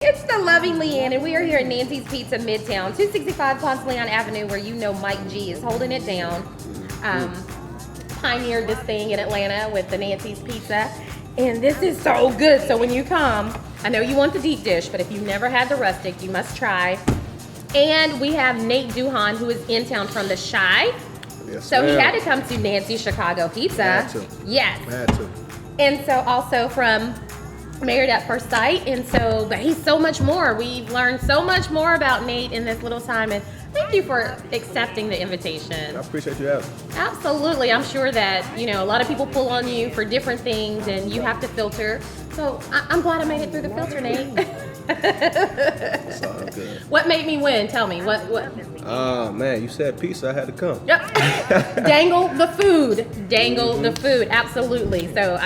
It's the Loving LeAnn, and we are here at Nancy's Pizza Midtown, 265 Ponce Leon Avenue, where you know Mike G is holding it down. Pioneered this thing in Atlanta with the Nancy's Pizza, and this is so good. So when you come, I know you want the deep dish, but if you've never had the rustic, you must try. And we have Nate Duhon, who is in town from the Chi. Yes, so ma'am. he had to come to Nancy's Chicago Pizza. Had to. Yes. Had to. And so also from Married at First Sight, and so, but he's so much more. We've learned so much more about Nate in this little time, and thank you for accepting the invitation. I appreciate you having me. Absolutely. I'm sure that, you know, a lot of people pull on you for different things, and you have to filter. So I'm glad I made it through the filter, Nate. It's all good. What made me win? Tell me. What? Oh, man, you said pizza, I had to come. Yep. Dangle the food. Dangle the food. Absolutely. So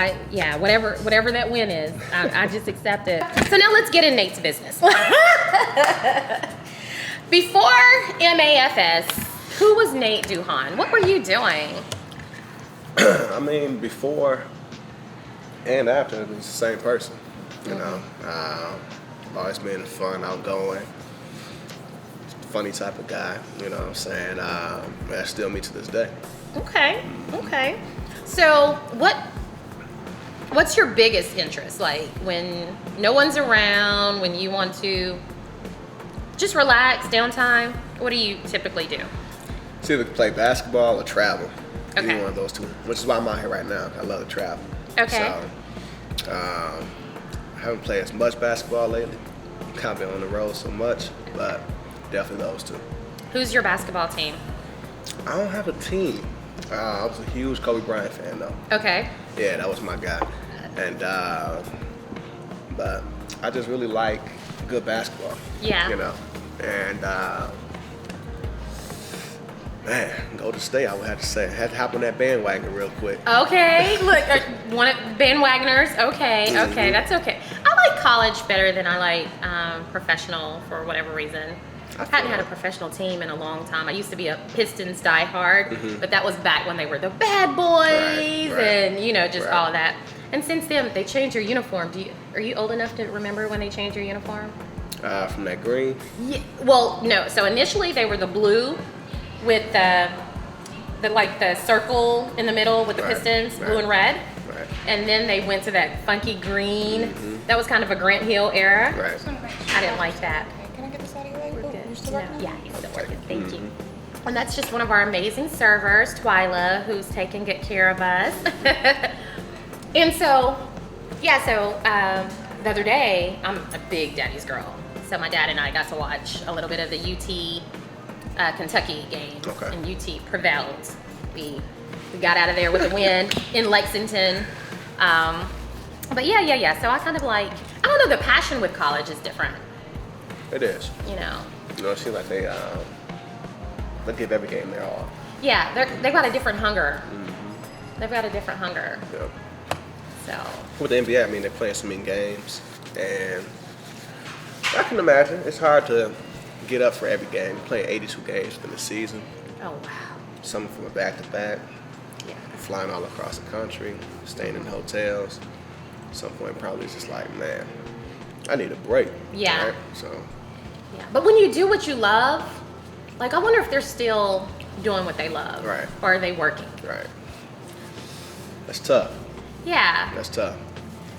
whatever that win is, I just accept it. So now let's get in Nate's business. Before MAFS, who was Nate Duhon? What were you doing? I mean, before and after, it was the same person. You know, always been fun, outgoing, funny type of guy. You know what I'm saying? That's still me to this day. Okay. Okay. So what's your biggest interest? Like when no one's around, when you want to just relax, downtime, what do you typically do? It's either play basketball or travel. Okay. Either one of those two, which is why I'm out here right now. I love to travel. Okay. So, I haven't played as much basketball lately. Kind of been on the road so much, but definitely those two. Who's your basketball team? I don't have a team. I was a huge Kobe Bryant fan, though. Okay. Yeah, that was my guy. And but I just really like good basketball. Yeah. You know, and man, Golden State, I would have to say, I had to hop on that bandwagon real quick. Okay. Look, one of bandwagoners. Okay. Okay. That's okay. I like college better than I like professional for whatever reason. I hadn't had a professional team in a long time. I used to be a Pistons diehard, but that was back when they were the bad boys and, you know, just all of that. And since then, they changed your uniform. Are you old enough to remember when they changed your uniform? From that green? Yeah, well, no. So initially, they were the blue with the circle in the middle with the Pistons, blue and red. Right. And then they went to that funky green. That was kind of a Grant Hill era. Right. I didn't like that. Can I get this out of your way? We're good. You're still No, working? yeah, he's still working. Thank you. And that's just one of our amazing servers, Twyla, who's taking good care of us. And so, the other day, I'm a big Daddy's girl. So my dad and I got to watch a little bit of the UT Kentucky game. Okay. And UT prevailed. We got out of there with a win in Lexington. But yeah. So I kind of like, I don't know, the passion with college is different. It is. You know. You know, it seems like they give every game their all. Yeah, they've got a different hunger. They've got a different hunger. Yeah. So. With the NBA, I mean, they're playing so many games, and I can imagine it's hard to get up for every game. Playing 82 games within the season. Oh wow. Some from a back-to-back. Yeah. Flying all across the country, staying in hotels. At some point, probably it's just like, man, I need a break. Yeah. Right? So. Yeah. But when you do what you love, like I wonder if they're still doing what they love. Right. Or are they working? Right. That's tough. Yeah. That's tough.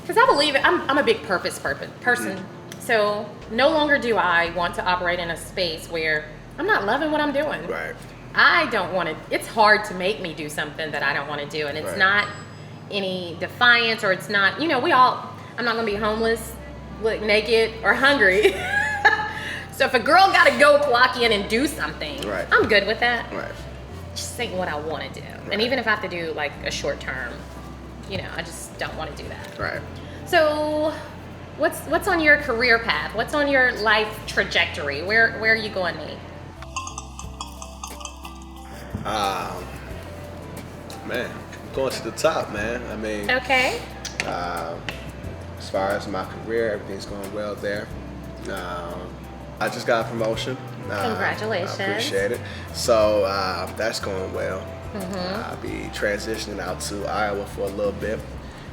Because I believe it. I'm a big purpose person. So no longer do I want to operate in a space where I'm not loving what I'm doing. Right. I don't want to. It's hard to make me do something that I don't want to do, and it's not any defiance, or it's not. You know, I'm not gonna be homeless, look naked, or hungry. So if a girl got to go clock in and do something, I'm good with that. Right. Just ain't what I want to do. And even if I have to do like a short term, you know, I just don't want to do that. Right. So what's on your career path? What's on your life trajectory? Where are you going, Nate? Man, going to the top, man. I mean, Okay. as far as my career, everything's going well there. I just got a promotion. Congratulations. I appreciate it. So that's going well. I'll be transitioning out to Iowa for a little bit,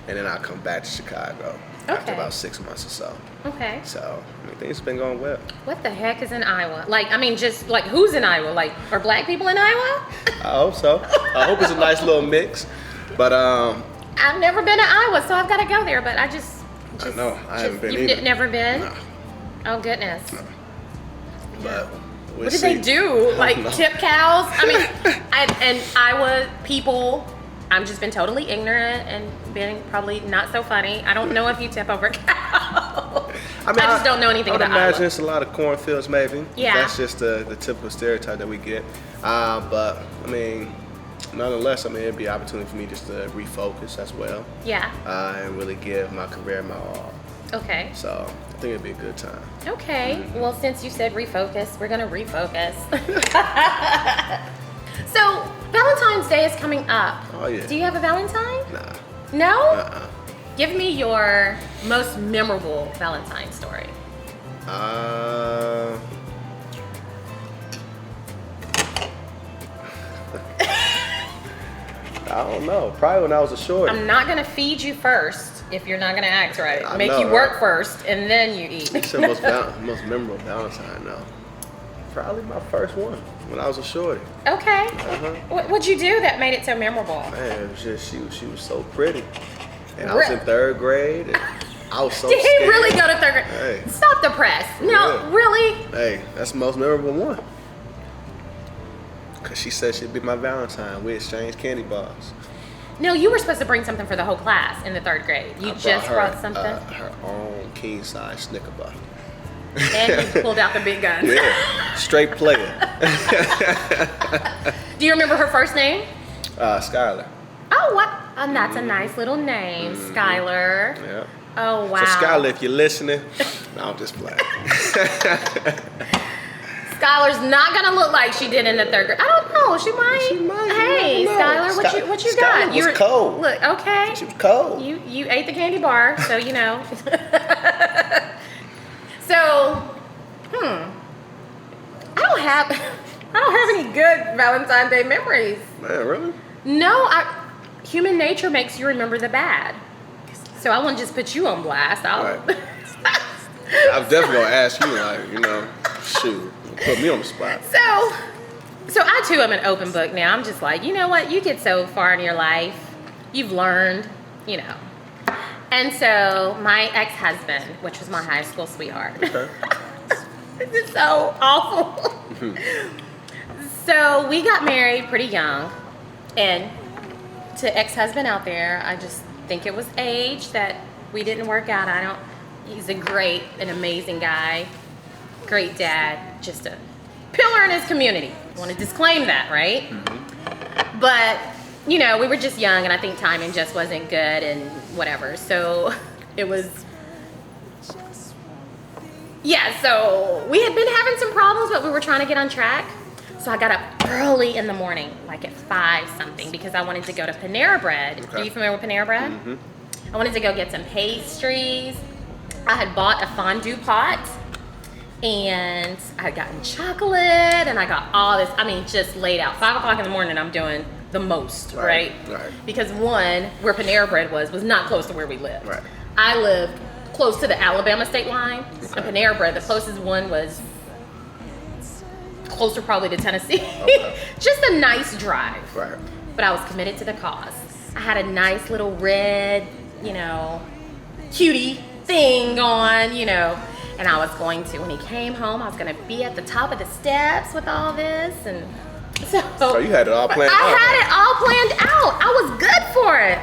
and then I'll come back to Chicago. after Okay. about 6 months or so. Okay. So, I mean, things have been going well. What the heck is in Iowa? Like, I mean, just like who's in Iowa? Like, are black people in Iowa? I hope so. I hope it's a nice little mix. But I've never been to Iowa, so I've got to go there. But I know, I haven't been You've either. never been? No. Oh goodness. But we'll What did see. they do? Like know. tip cows? I mean, and Iowa people. I've just been totally ignorant and been probably not so funny. I don't know if you tip over a cow. I just don't know anything about I would imagine Iowa. it's a lot of cornfields, maybe. Yeah. That's just the typical stereotype that we get. But I mean, nonetheless, I mean, it'd be an opportunity for me just to refocus as well. Yeah. And really give my career my all. Okay. So I think it'd be a good time. Okay. Well, since you said refocus, we're gonna refocus. So Valentine's Day is coming up. Oh yeah. Do you have a Valentine? Nah. No? Give me your most memorable Valentine story. I don't know. Probably when I was a shorty. I'm not gonna feed you first if you're not gonna act right. I Make know, you work right? first and then you eat. It's the most memorable Valentine, though. Probably my first one when I was a shorty. Okay. Uh-huh. What'd you do that made it so memorable? Man, it was just she was so pretty, and I was in Really? 3rd grade. And I was so Did he scared. really go to 3rd grade? Hey. Stop the press. No, Yeah. really? Hey, that's the most memorable one. Cause she said she'd be my Valentine. We exchanged candy bars. No, you were supposed to bring something for the whole class in the 3rd grade. You I just her, brought something, her own king size Snicker bar. and you pulled out the big gun. Yeah, straight player. Do you remember her first name? Skylar. Oh, what? And that's a nice little name, Skylar. Yeah. Oh, wow. So Skylar, if you're listening, no, I'm just playing. Skylar's not gonna look like she did in the 3rd grade. I don't know. She might. She might, Hey, you never know. Skylar, what you Skylar got? was You were- cold. Look, okay. She was cold. You ate the candy bar, so you know. So, I don't have any good Valentine's Day memories. Man, really? No, human nature makes you remember the bad. So I wouldn't just put you on blast. Right. I'm definitely gonna ask you, like, you know, shoot, put me on the spot. So I too am an open book now. I'm just like, you know what? You get so far in your life, you've learned, you know. And so my ex-husband, which was my high school sweetheart. Okay. This is so awful. So we got married pretty young, and to ex-husband out there, I just think it was age that we didn't work out. He's an amazing guy, great dad, just a pillar in his community. I want to disclaim that, right? But, you know, we were just young, and I think timing just wasn't good and whatever. So it was, yeah, so we had been having some problems, but we were trying to get on track. So I got up early in the morning, like at 5 something, because I wanted to go to Panera Bread. Okay. Are you familiar with Panera Bread? I wanted to go get some pastries. I had bought a fondue pot, and I had gotten chocolate, and I got all this, I mean, just laid out. 5 o'clock in the morning, I'm doing the most, right? Right. Because one, where Panera Bread was not close to where we lived. Right. I lived close to the Alabama state line, and Panera Bread, the closest one was closer probably to Tennessee. Okay. Just a nice drive. Right. But I was committed to the cause. I had a nice little red, you know, cutie thing on, you know, and I was going to, when he came home, I was going to be at the top of the steps with all this, and so you had it all planned out. I had it all planned out. I was good for it.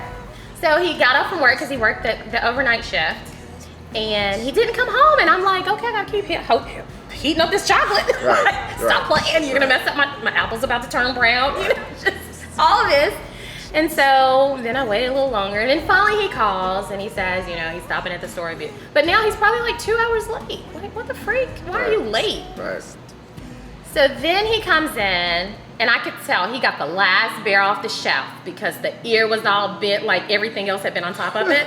So he got up from work because he worked the overnight shift, and he didn't come home, and I'm like, okay, I gotta keep heating up this chocolate. Right, Stop right. playing. You're gonna mess up my apple's about to turn brown. You know, just all of this. And so then I waited a little longer, and then finally he calls and he says, you know, he's stopping at the store a bit. But now he's probably like 2 hours late. Like, what the freak? Why are you late? Right. So then he comes in, and I could tell he got the last bear off the shelf because the ear was all bent, like everything else had been on top of it.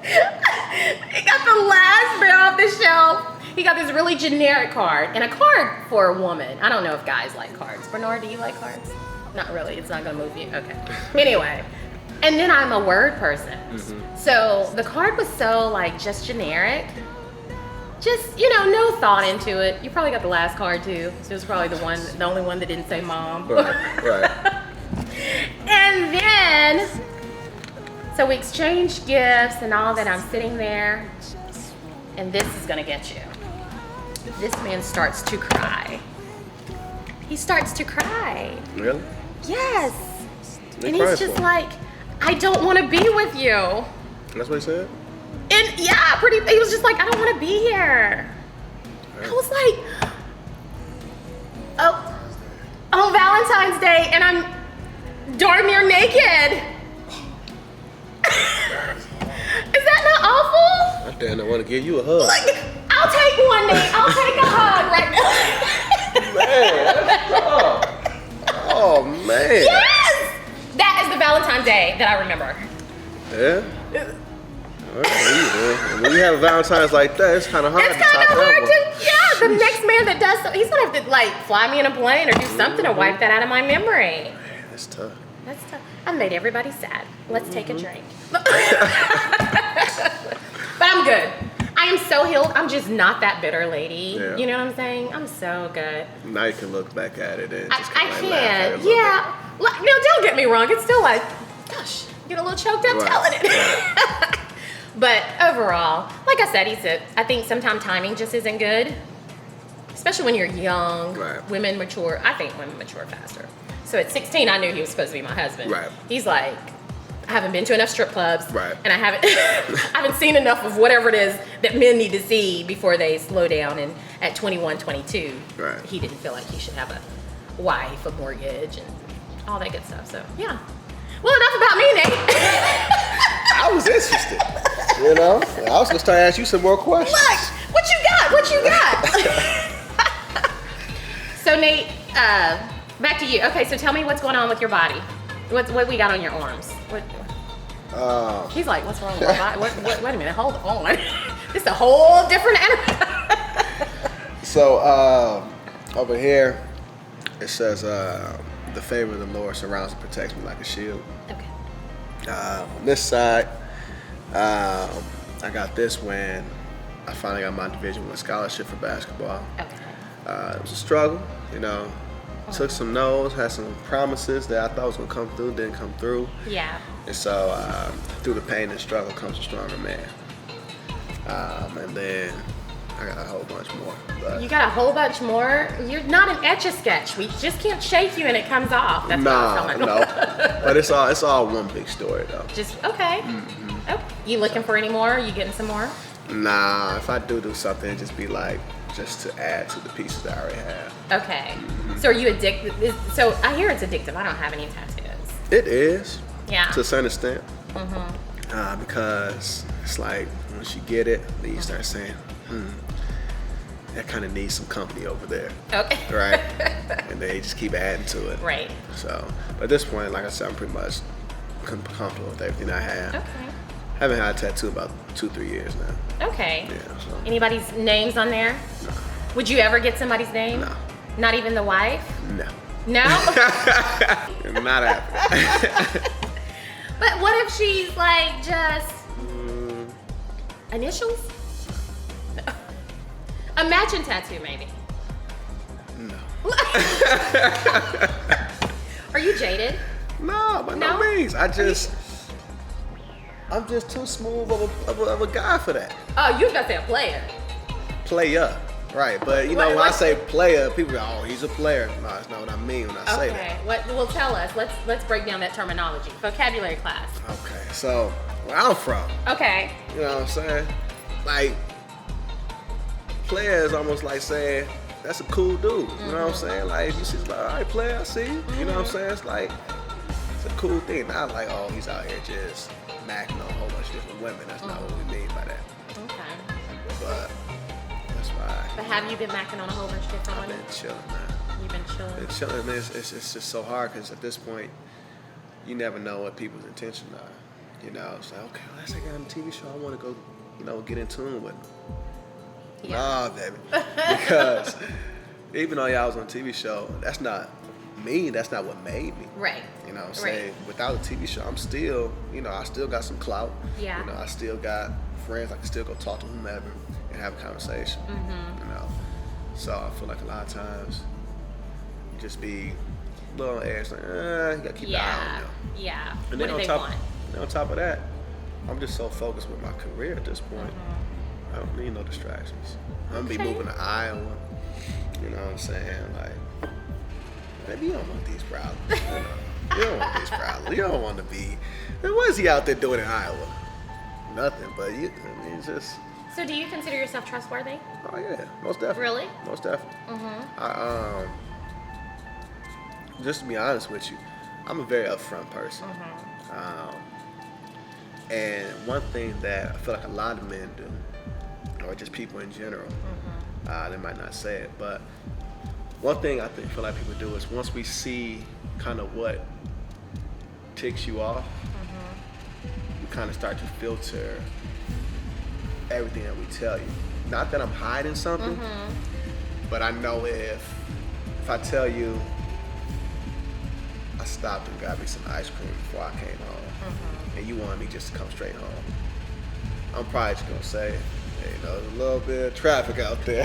He got the last bear off the shelf. He got this really generic card, and a card for a woman. I don't know if guys like cards. Bernard, do you like cards? Not really. It's not gonna move you. Okay. Anyway, And then I'm a word person. So the card was so like just generic. Just, no thought into it. You probably got the last card too. So it was probably the only one that didn't say mom. Right. And then, so we exchanged gifts and all that. I'm sitting there, and this is gonna get you. This man starts to cry. He starts to cry. Really? Yes. And he's just like, I don't want to be with you. That's what he said? And yeah, he was just like, I don't want to be here. I was like, on Valentine's Day, and I'm darn near naked. Is that not awful? I damn I want to give you a hug. Like, I'll take one, Nate. I'll take a hug right now. Man, that's tough. Oh, man. Yes! That is the Valentine's Day that I remember. Yeah? When you have Valentine's like that, it's kind of hard to top that one. Yeah, the next man that does something, he's going to have to like fly me in a plane or do something to wipe that out of my memory. Man, that's tough. That's tough. I made everybody sad. Let's take a drink. But I'm good. I am so healed. I'm just not that bitter lady. Yeah. You know what I'm saying? I'm so good. Now you can look back at it and just I laugh can. at it. Yeah. No, don't get me wrong. It's still like, gosh, get a little choked up telling it. Right. But overall, like I said, I think sometimes timing just isn't good. Especially when you're young. Right. Women mature. I think women mature faster. So at 16, I knew he was supposed to be my husband. Right. He's like, I haven't been to enough strip clubs. Right. And I haven't seen enough of whatever it is that men need to see before they slow down. And at 21, 22, Right. he didn't feel like he should have a wife, a mortgage, and all that good stuff. So, yeah. Well, enough about me, Nate. I was interested. I was going to start asking you some more questions. Look, what you got? So, Nate, back to you. Okay, so tell me what's going on with your body. What we got on your arms? He's like, what's wrong with my body? Wait a minute, hold on. This is a whole different animal. So, over here, it says, the favor of the Lord surrounds and protects me like a shield. Okay. On this side, I got this when I finally got my Division I scholarship for basketball. Okay. It was a struggle, Took some no's, had some promises that I thought was gonna come through, didn't come through. Yeah. And so through the pain and struggle comes a stronger man. And then I got a whole bunch more. But You got a whole bunch more? You're not an Etch-a-Sketch. We just can't shake you and it comes off. That's what I was telling no. But it's all one big story though. Just, okay. Okay. You looking for any more? You getting some more? Nah, if I do something, it'd just be like, just to add to the pieces that I already have. Okay. So are you addicted? So I hear it's addictive. I don't have any tattoos. It is. Yeah. To a certain extent. Because it's like, once you get it, then you start saying, that kind of needs some company over there. Okay. Right? And they just keep adding to it. Right. So, but at this point, like I said, I'm pretty much comfortable with everything I have. Okay. Haven't had a tattoo about 2-3 years now. Okay. Yeah, so. Anybody's names on there? No. Would you ever get somebody's name? No. Not even the wife? No. No? Not happening. But what if she's like just initials? A matching tattoo, maybe. No. Are you jaded? No, by no means. I'm just too smooth of a guy for that. Oh, you was gonna say a player. Player, right? But when I say player, people go, "Oh, he's a player." No, that's not what I mean when I say that. Okay. Well, tell us. Let's break down that terminology. Vocabulary class. Okay. So where I'm from. Okay. You know what I'm saying? Like, player is almost like saying that's a cool dude. You know what I'm saying? Like, if you see, like, all right, player, I see you. You know what I'm saying? It's like, it's a cool thing. Not like, oh, he's out here just macking on a whole bunch of different women. That's not what we mean by that. Okay. But that's why. But have you been macking on a whole bunch of different I've women? been chilling, man. You've been chilling. Been chilling. Man, it's just so hard because at this point, you never know what people's intentions are. You know, it's like, okay, let's get on a TV show. I want to go, get in tune with them. Yeah. Nah, baby. Because even though y'all was on a TV show, that's not me, that's not what made me. Right. You know what I'm saying? Without a TV show, I'm still, I still got some clout. Yeah. I still got friends. I can still go talk to whomever and have a conversation. So I feel like a lot of times you just be a little on edge, like, you gotta keep an eye on them. Yeah. And what then do they want? And on top of that, I'm just so focused with my career at this point. I don't need no distractions. I'm gonna be moving to Iowa. You know what I'm saying? Like, maybe you don't want these problems. You don't want these problems. You don't want to be. What is he out there doing in Iowa? Nothing. But it's just. So, do you consider yourself trustworthy? Oh yeah, most definitely. Really? Most definitely. Just to be honest with you, I'm a very upfront person. And one thing that I feel like a lot of men do, or just people in general, they might not say it, but one thing I feel like people do is once we see kind of what ticks you off, we kind of start to filter everything that we tell you. Not that I'm hiding something, but I know if I tell you I stopped and got me some ice cream before I came home, and you wanted me just to come straight home, I'm probably just gonna say, hey, there's a little bit of traffic out there,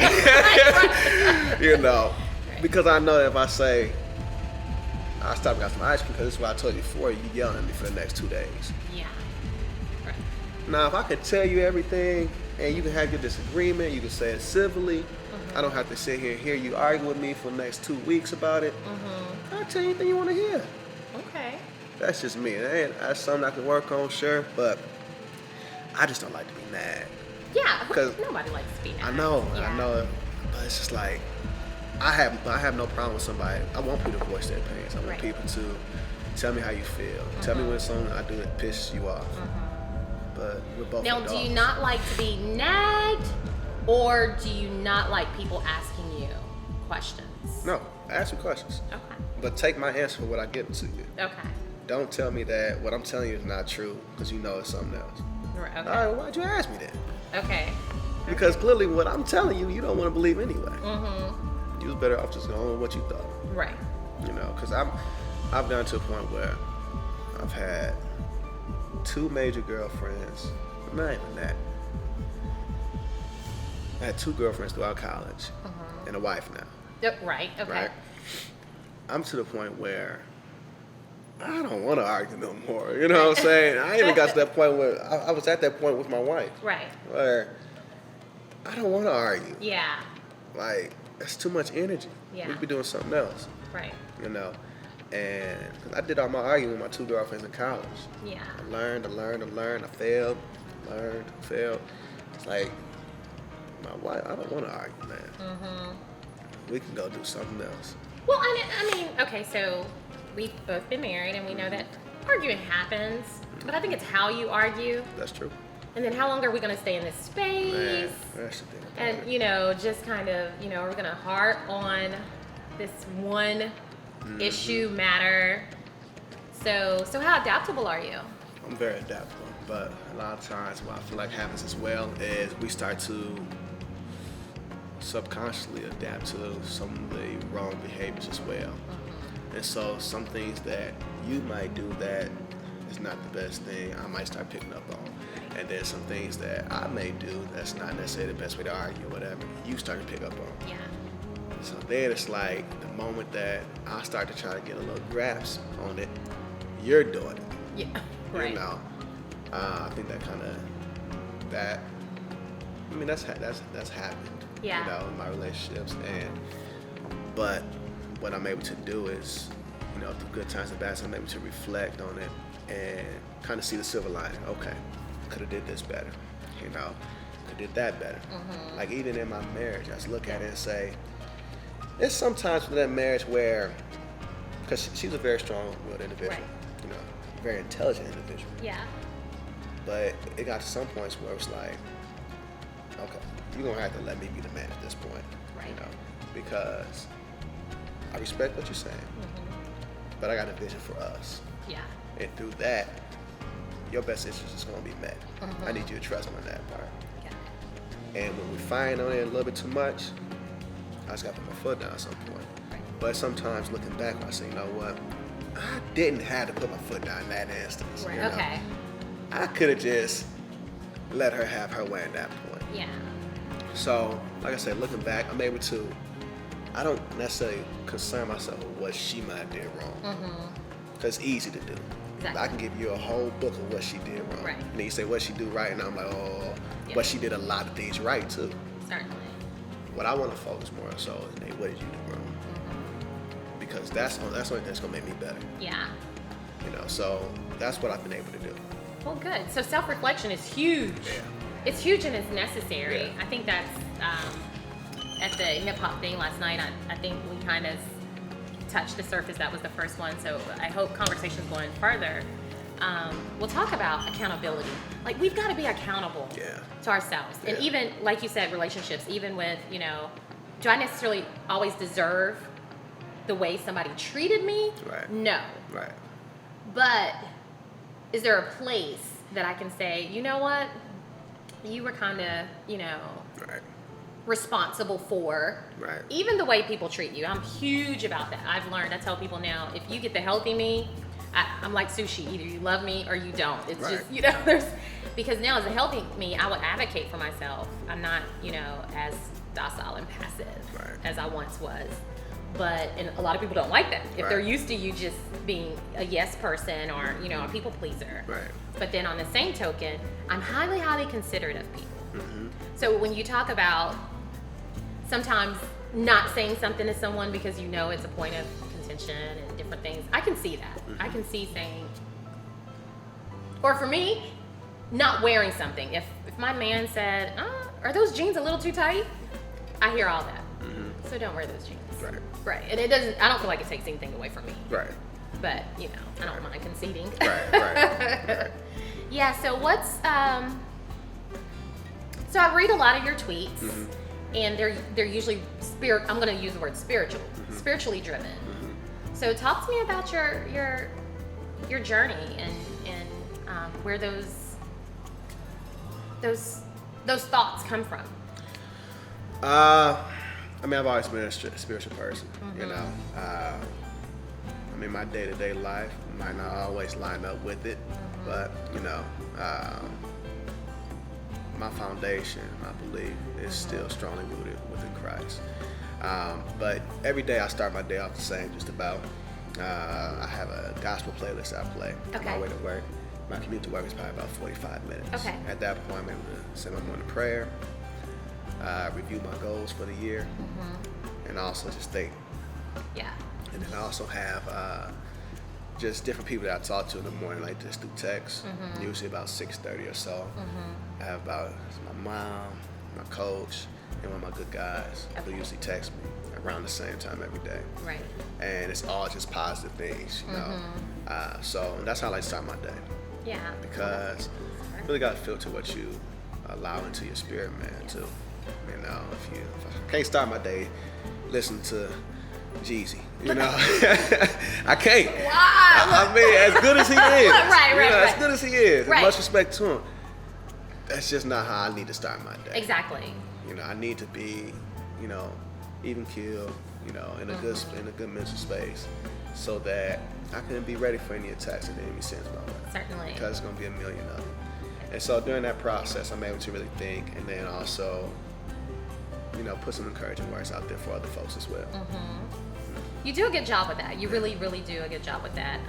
because I know that if I say I stopped and got some ice cream because this is what I told you before, you yelling at me for the next 2 days. Yeah. Right. Now, if I could tell you everything and you can have your disagreement, you can say it civilly. I don't have to sit here and hear you argue with me for the next 2 weeks about it. I'll tell you anything you want to hear. Okay. That's just me. That's something I can work on, sure, but I just don't like to be mad. Yeah, because nobody likes to be mad. I know, but it's just like I have no problem with somebody. I want people to voice their opinions. I want people to tell me how you feel. Tell me when something I do that pisses you off. But we're both now, adults. do you not like to be nagged, or do you not like people asking you questions? No, ask me questions. Okay. But take my answer for what I give to you. Okay. Don't tell me that what I'm telling you is not true because you know it's something else. Right. Okay. All right, why'd you ask me that? Okay. Because clearly what I'm telling you, you don't want to believe anyway. You was better off just going with what you thought. Right. Because I've gotten to a point where I've had 2 major girlfriends. Not even that. I had 2 girlfriends throughout college and a wife now. Yep. Right. Okay. Right? I'm to the point where I don't want to argue no more. You know what I'm saying? I even got to that point where I was at that point with my wife. Right. Where I don't want to argue. Yeah. Like, that's too much energy. Yeah. We could be doing something else. Right. And cause I did all my arguing with my 2 girlfriends in college. Yeah. I learned. I failed. It's like, my wife, I don't want to argue, man. We can go do something else. Well, I mean, okay, so we've both been married and we know that arguing happens, but I think it's how you argue. That's true. And then how long are we going to stay in this space? Man, that's the thing about and, just kind of, are we going to harp on this one issue matter? So how adaptable are you? I'm very adaptable, but a lot of times what I feel like happens as well is we start to subconsciously adapt to some of the wrong behaviors as well. And so some things that you might do that is not the best thing, I might start picking up on. And there's some things that I may do that's not necessarily the best way to argue or whatever, you start to pick up on. Yeah. So then it's like the moment that I start to try to get a little grasp on it, you're doing it. Yeah, right. I think that kind of, that's happened. Yeah. In my relationships. But what I'm able to do is, through good times and bad times, I'm able to reflect on it and kind of see the silver lining. Okay, could have did this better. Could have did that better. Like even in my marriage, I just look at it and say, there's sometimes in that marriage where, because she's a very strong-willed individual, right. Very intelligent individual. Yeah. But it got to some points where it was like, okay, you're gonna have to let me be the man at this point, right. Because I respect what you're saying, but I got a vision for us. Yeah. And through that, your best interest is gonna be met. I need you to trust me on that part. Yeah. And when we fight on it a little bit too much, I just got to put my foot down at some point. Right. But sometimes looking back, I say, you know what? I didn't have to put my foot down in that instance. Right. You know? Okay. I could have just let her have her way at that point. Yeah. So, like I said, looking back, I'm able to, I don't necessarily concern myself with what she might have did wrong. Because it's easy to do. Exactly. I can give you a whole book of what she did wrong. Right. And then you say, what she do right? And I'm like, oh, Yeah. but she did a lot of things right, too. Certainly. What I want to focus more on, so is, Nate, what did you do wrong? Because that's the only thing that's going to make me better. Yeah. You know, so that's what I've been able to do. Well, good. So self-reflection is huge. Yeah. It's huge and it's necessary. Yeah. I think that's at the hip hop thing last night. I think we kind of touched the surface. That was the first one. So I hope conversations going further. We'll talk about accountability. Like, we've got to be accountable to ourselves. And even, like you said, relationships, even with, you know, do I necessarily always deserve the way somebody treated me? Right. No. Right. But is there a place that I can say, you know what? You were kind of, you know, Right. responsible for Right. even the way people treat you. I'm huge about that. I've learned, I tell people now, if you get the healthy me, I'm like sushi. Either you love me or you don't. It's Right. just, you know, because now as a healthy me, I would advocate for myself. I'm not, you know, as docile and passive as I once was. And a lot of people don't like that. If they're used to you just being a yes person or, you know, a people pleaser. Right. But then on the same token, I'm highly, highly considerate of people. So when you talk about sometimes not saying something to someone because you know it's a point of contention and different things, I can see that. I can see saying, or for me, not wearing something. If my man said, are those jeans a little too tight? I hear all that. So don't wear those jeans. Right. Right. And it doesn't, I don't feel like it takes anything away from me. Right. But, you know, I don't mind conceding. Right. Yeah, so what's, so I read a lot of your tweets, and they're usually, I'm going to use the word spiritual, spiritually driven. So talk to me about your journey and where those thoughts come from. I mean, I've always been a spiritual person, you know. I mean, my day-to-day life might not always line up with it, but, you know, my foundation, my belief is still strongly rooted within Christ. But every day I start my day off the same, just about. I have a gospel playlist I play on my way to work. My commute to work is probably about 45 minutes. Okay. At that point, I'm able to say my morning prayer, review my goals for the year, and also just think. Yeah. And then I also have just different people that I talk to in the morning, like just through text, usually about 6:30 or so. I have about my mom, my coach, and one of my good guys who usually text me around the same time every day. Right. And it's all just positive things, you know. So that's how I like to start my day. Yeah. Because you really got to filter what you allow into your spirit, man, too. You know, if I can't start my day listening to Jeezy, you know, I can't. Wow. I mean, as good as he is, as good as he is, and much respect to him, that's just not how I need to start my day. Exactly. You know, I need to be, you know, even keel, you know, in a good mental space, so that I can be ready for any attacks that the enemy sends my way. Certainly. Because it's going to be a million of them. And so during that process, I'm able to really think, and then also, you know, put some encouraging words out there for other folks as well. You do a good job with that. You really, really do a good job with that.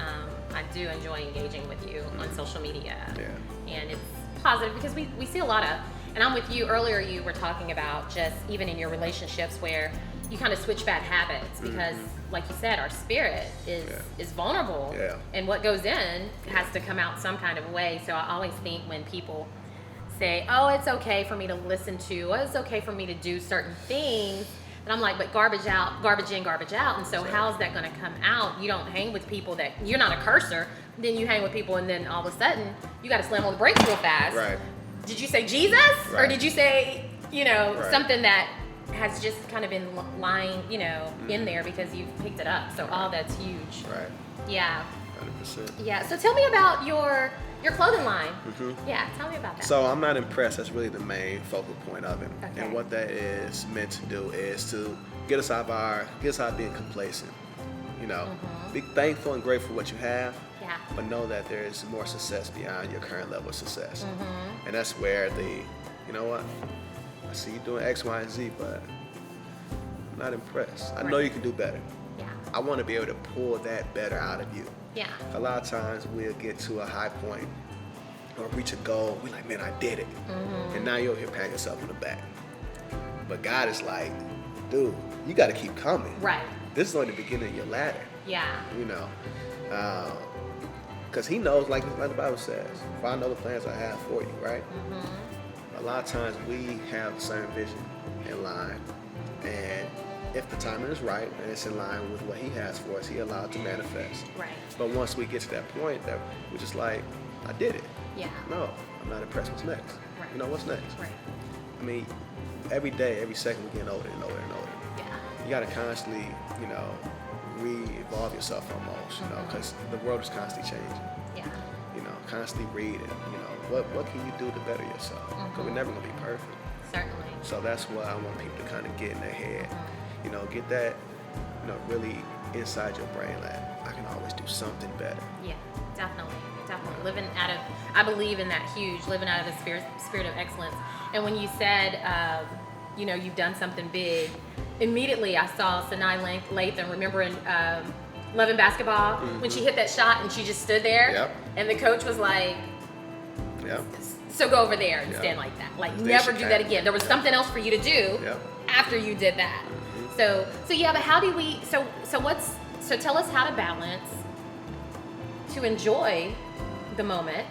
I do enjoy engaging with you on social media. Yeah. And it's positive because we see a lot of, and I'm with you, earlier you were talking about just even in your relationships where you kind of switch bad habits because, like you said, our spirit is vulnerable, and what goes in has to come out some kind of way. So I always think when people say, "Oh, it's okay for me to listen to, oh, it's okay for me to do certain things," and I'm like, "But garbage out, garbage in, garbage out." And so how's that going to come out? You don't hang with people that you're not a cursor. Then you hang with people, and then all of a sudden you got to slam on the brakes real fast. Right. Did you say Jesus, or did you say, you know, something that has just kind of been lying, you know, in there because you've picked it up? So all that's huge. Right. Yeah. 100%. Yeah. So tell me about Your clothing line. Yeah, tell me about that. So I'm not impressed. That's really the main focal point of it. Okay. And what that is meant to do is to get us out of being complacent. You know, be thankful and grateful for what you have. Yeah. But know that there is more success beyond your current level of success. And that's where you know what? I see you doing X, Y, and Z, but I'm not impressed. I know you can do better. Yeah. I want to be able to pull that better out of you. Yeah. A lot of times we'll get to a high point or reach a goal. We're like, man, I did it. And now you're here patting yourself on the back. But God is like, dude, you got to keep coming. Right. This is only the beginning of your ladder. Yeah. You know, because He knows, like the Bible says, if I know the plans I have for you, right? A lot of times we have the same vision in line, and if the timing is right and it's in line with what He has for us, He allowed to manifest. Right. But once we get to that point, that we're just like, I did it. Yeah. No, I'm not impressed. What's next? Right. You know, what's next? Right. I mean, every day, every second, we're getting older and older and older. Yeah. You got to constantly, you know, re-evolve yourself almost, you know, because the world is constantly changing. Yeah. You know, constantly reading, you know, what can you do to better yourself? Because we're never going to be perfect. Certainly. So that's what I want people to kind of get in their head. You know, get that, you know, really inside your brain, like, I can always do something better. Yeah, definitely. Living out of, I believe in that huge, living out of the spirit of excellence. And when you said, you know, you've done something big, immediately I saw Sanai Lathan, remember in Loving Basketball, when she hit that shot and she just stood there, Yep. and the coach was like, Yeah. so go over there and stand like that. Like, never do that again. There was something else for you to do after you did that. So yeah, but how do we, so tell us how to balance, to enjoy the moment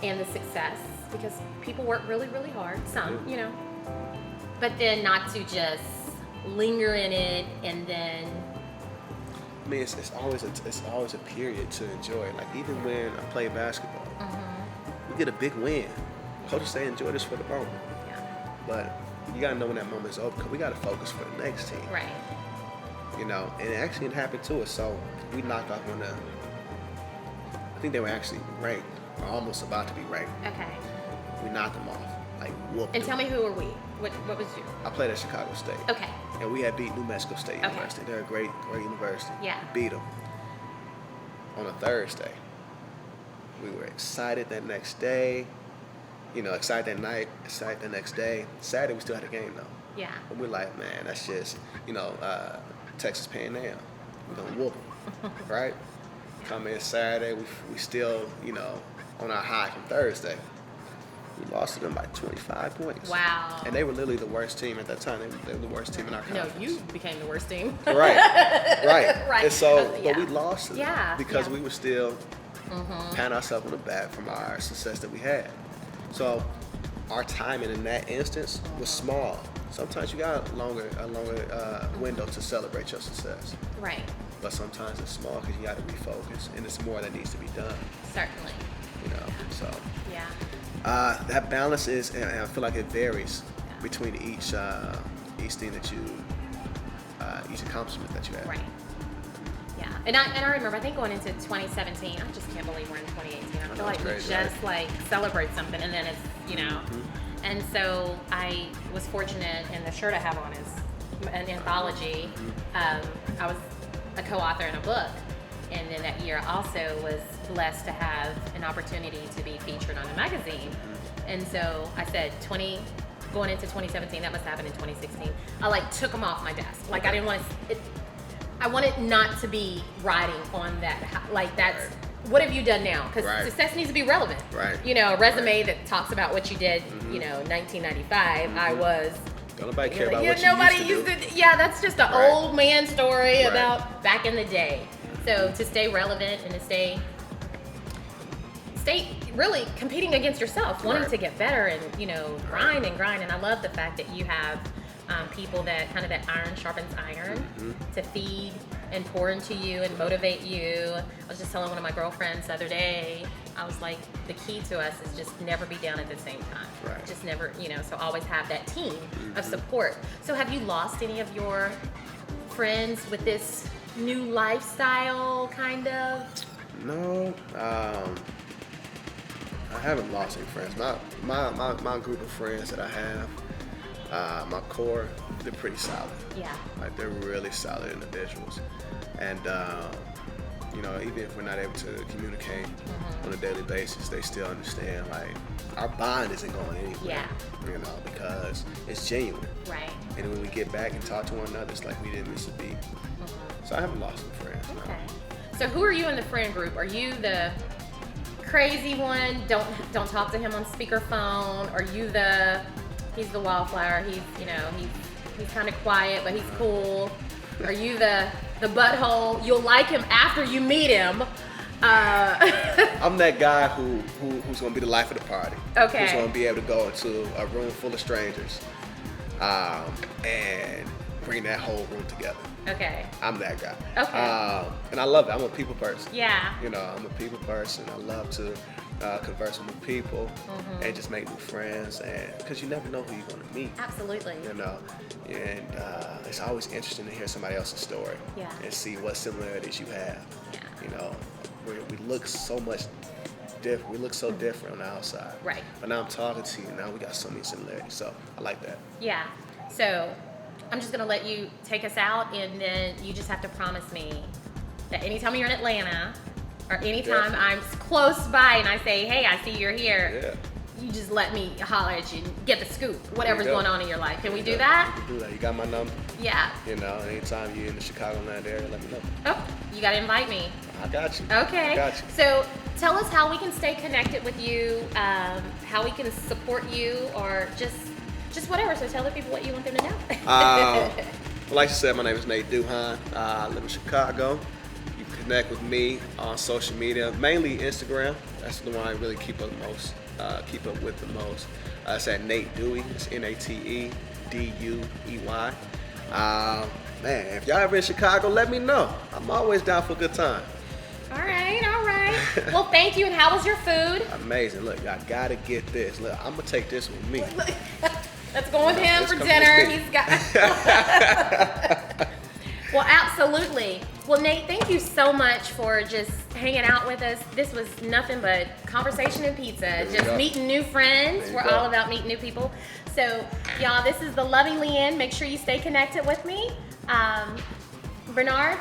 and the success, because people work really, really hard, some, you know, but then not to just linger in it and then. I mean, it's always a period to enjoy. Like, even when I play basketball, we get a big win. Coaches say enjoy this for the moment. Yeah. But you gotta know when that moment's over, because we gotta focus for the next team. Right. You know, and it actually happened to us. So we knocked off one of them. I think they were actually ranked, or almost about to be ranked. Okay. We knocked them off, like whooped And them. tell me, who were we? What was you? I played at Chicago State. Okay. And we had beat New Mexico State Okay. University. They're a great university. Yeah. Beat them on a Thursday. We were excited that next day. You know, excited that night, excited the next day. Saturday, we still had a game, though. Yeah. And we're like, man, that's just, you know, Texas paying down. We're going to whoop them, right? Come in Saturday, we still, you know, on our high from Thursday. We lost to them by 25 points. Wow. And they were literally the worst team at that time. They were the worst team in our No, conference. you became the worst team. Right. Right. And so, Yeah. but we lost to them because Yeah. we were still patting ourselves on the back from our success that we had. So our timing in that instance was small. Sometimes you got a longer window to celebrate your success. Right. But sometimes it's small because you got to refocus, and it's more that needs to be done. Certainly. You know, so Yeah. that balance is, and I feel like it varies between each thing that you, each accomplishment that you have. Right. Yeah. And I remember, I think going into 2017, I just can't believe we're in 2018. I feel like we crazy, just like celebrate something and then it's, you know. And so I was fortunate, and the shirt I have on is an anthology. I was a co-author in a book, and then that year I also was blessed to have an opportunity to be featured on a magazine. And so I said going into 2017, that must happen in 2016, I like took them off my desk. Like I didn't want to, I wanted not to be riding on that, like that's, what have you done now? Because success needs to be relevant. Right. You know, a resume that talks about what you did, you know, 1995, I was. Don't nobody care about Yeah, what you nobody used to do. Yeah, that's just an old man story about back in the day. So to stay relevant and to stay really competing against yourself, wanting to get better and, you know, grind. And I love the fact that you have people that kind of that iron sharpens iron to feed and pour into you and motivate you. I was just telling one of my girlfriends the other day, I was like, the key to us is just never be down at the same time. Right. Just never, you know, so always have that team of support. So have you lost any of your friends with this new lifestyle kind of? No. I haven't lost any friends. My group of friends that I have, my core, they're pretty solid. Yeah. Like they're really solid individuals, and you know, even if we're not able to communicate on a daily basis, they still understand like our bond isn't going anywhere. Yeah. You know, because it's genuine. Right. And when we get back and talk to one another, it's like we didn't miss a beat. So I haven't lost some friends. No. Okay. So who are you in the friend group? Are you the crazy one? Don't talk to him on speakerphone. Are you he's the wildflower? He's kind of quiet, but he's cool. Are you the butthole? You'll like him after you meet him. I'm that guy who's gonna be the life of the party. Okay. Who's gonna be able to go into a room full of strangers, and bring that whole room together. Okay. I'm that guy. Okay. And I love it. I'm a people person. Yeah. You know, I'm a people person. I love to converse with new people and just make new friends, and because you never know who you're gonna meet. Absolutely. You know, and it's always interesting to hear somebody else's story. Yeah. And see what similarities you have. Yeah. You know, we look so much different. We look so different on the outside. Right. But now I'm talking to you. Now we got so many similarities. So I like that. Yeah. So I'm just gonna let you take us out, and then you just have to promise me that anytime you're in Atlanta, or anytime I'm close by and I say, hey, I see you're here, you just let me holler at you and get the scoop, whatever's going on in your life. Can we do that? We can do that. You got my number? Yeah. You know, anytime you're in the Chicagoland area, let me know. Oh, you gotta invite me. I got you. Okay. I got you. So tell us how we can stay connected with you, how we can support you, or just whatever. So tell the people what you want them to know. Well, like you said, my name is Nate Duhon. I live in Chicago. You can connect with me on social media, mainly Instagram. That's the one I really keep up with the most. It's at Nate Duhey. It's NateDuey. Man, if y'all ever in Chicago, let me know. I'm always down for a good time. All right. Well, thank you. And how was your food? Amazing. Look, I gotta get this. Look, I'm gonna take this with me. Let's go with him Let's for come dinner. with me. He's got. Well, absolutely. Well, Nate, thank you so much for just hanging out with us. This was nothing but conversation and pizza. Just meeting new friends. We're all about meeting new people. So, y'all, this is the Loving LeAnn. Make sure you stay connected with me. Bernard,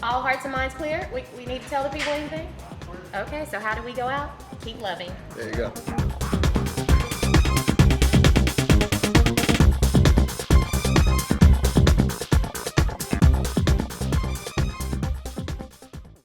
all hearts and minds clear? We need to tell the people anything? Okay, so how do we go out? Keep loving. There you go.